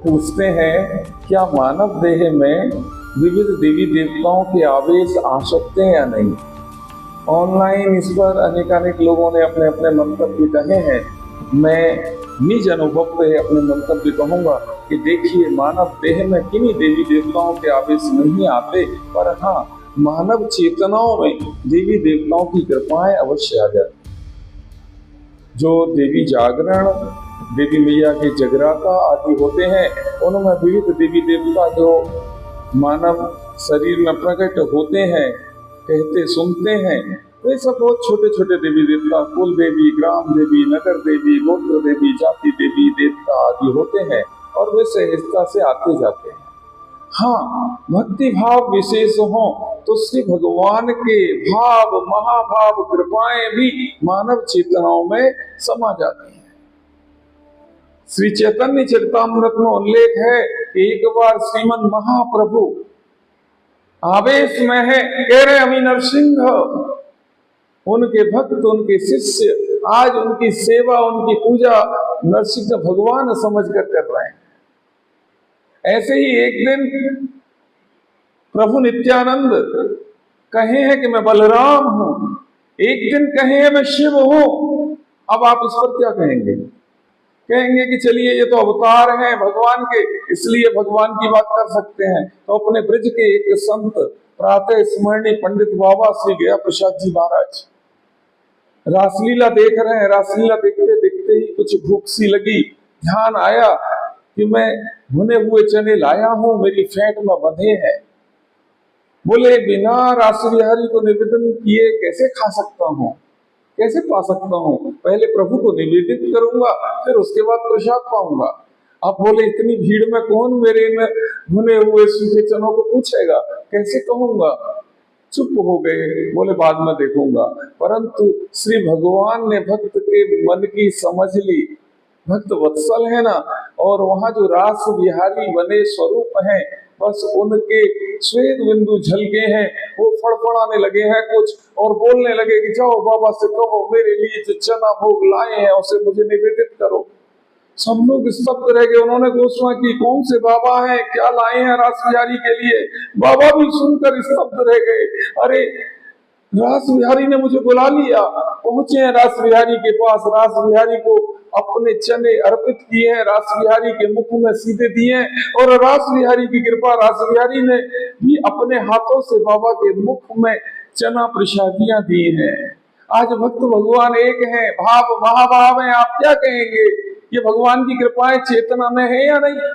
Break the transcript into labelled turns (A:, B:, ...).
A: पूछते हैं, क्या मानव देह में विविध देवी देवताओं के आवेश आ सकते हैं या नहीं। ऑनलाइन इस पर अनेकानेक लोगों ने अपने अपने मंतव्य कहे हैं। मैं निज अनुभव पे अपने मंतव्य कहूंगा कि देखिए, मानव देह में किन्हीं देवी देवताओं के आवेश नहीं आते, पर हाँ, मानव चेतनाओं में देवी देवताओं की कृपाएं अवश्य आ जाती। जो देवी जागरण, देवी मैया के जगराता आदि होते हैं, उनमें विविध देवी देवता जो मानव शरीर में प्रकट होते हैं, कहते सुनते हैं, वे सब बहुत छोटे छोटे देवी देवता, कुल देवी, ग्राम देवी, नगर देवी, गोत्र देवी, जाति देवी देवता आदि होते हैं, और वे सहजता से आते जाते हैं। हाँ, भक्ति भाव विशेष हो तो श्री भगवान के भाव, महाभाव, कृपाएं भी मानव चेतनाओं में समा जाती हैं। श्री चैतन्य चरितामृत में उल्लेख है कि एक बार श्रीमन महाप्रभु आवेश में है, कह रहे अमी नरसिंह, उनके भक्त, उनके शिष्य आज उनकी सेवा, उनकी पूजा नरसिंह भगवान समझकर कर रहे हैं। ऐसे ही एक दिन प्रभु नित्यानंद कहे हैं कि मैं बलराम हूं, एक दिन कहे हैं मैं शिव हूं। अब आप इस पर क्या कहेंगे? कहेंगे कि चलिए, ये तो अवतार हैं भगवान के, इसलिए भगवान की बात कर सकते हैं। तो अपने ब्रज के एक संत, प्रातः स्मरणीय पंडित बाबा श्री गया प्रसाद जी महाराज रासलीला देख रहे हैं। रासलीला देखते देखते ही कुछ भूख सी लगी, ध्यान आया कि मैं भुने हुए चने लाया हूं, मेरी फेंट में बंधे हैं। बोले, बिना रासबिहारी को निवेदन किए कैसे खा सकता हूं, कैसे पा सकता हूं? पहले प्रभु को निवेदित करूंगा, फिर उसके बाद प्रसाद पाऊंगा। अब बोले, इतनी भीड़ में कौन मेरे में भुने हुए सूखे चनों को पूछेगा, कैसे कहूंगा? चुप हो गए, बोले बाद में देखूंगा। परंतु श्री भगवान ने भक्त के मन की समझ ली, भक्त वत्सल है ना, और वहां जो रास बिहारी बने स्वरूप हैं, बस उनके श्वेत बिंदु झलके हैं, वो फड़फड़ाने लगे हैं कुछ, और बोलने लगे कि जाओ बाबा से कहो मेरे लिए जो चना भोग लाए हैं उसे मुझे निवेदित करो। सब लोग स्तब्ध रह गए। उन्होंने घोषणा की, कौन से बाबा हैं, क्या लाए हैं रास बिहारी के लिए? बाबा भी सुनकर स्तब्ध रह गए। अरे, रास बिहारी ने मुझे बुला लिया। पहुंचे हैं रास बिहारी के पास, रास बिहारी को अपने चने अर्पित किए हैं, रास बिहारी के मुख में सीधे दिए हैं, और रास बिहारी की कृपा, रास बिहारी ने भी अपने हाथों से बाबा के मुख में चना प्रसादियां दी हैं। आज भक्त भगवान एक हैं, भाव महाभाव हैं। आप क्या कहेंगे? ये भगवान की कृपाएं चेतना में है या नहीं?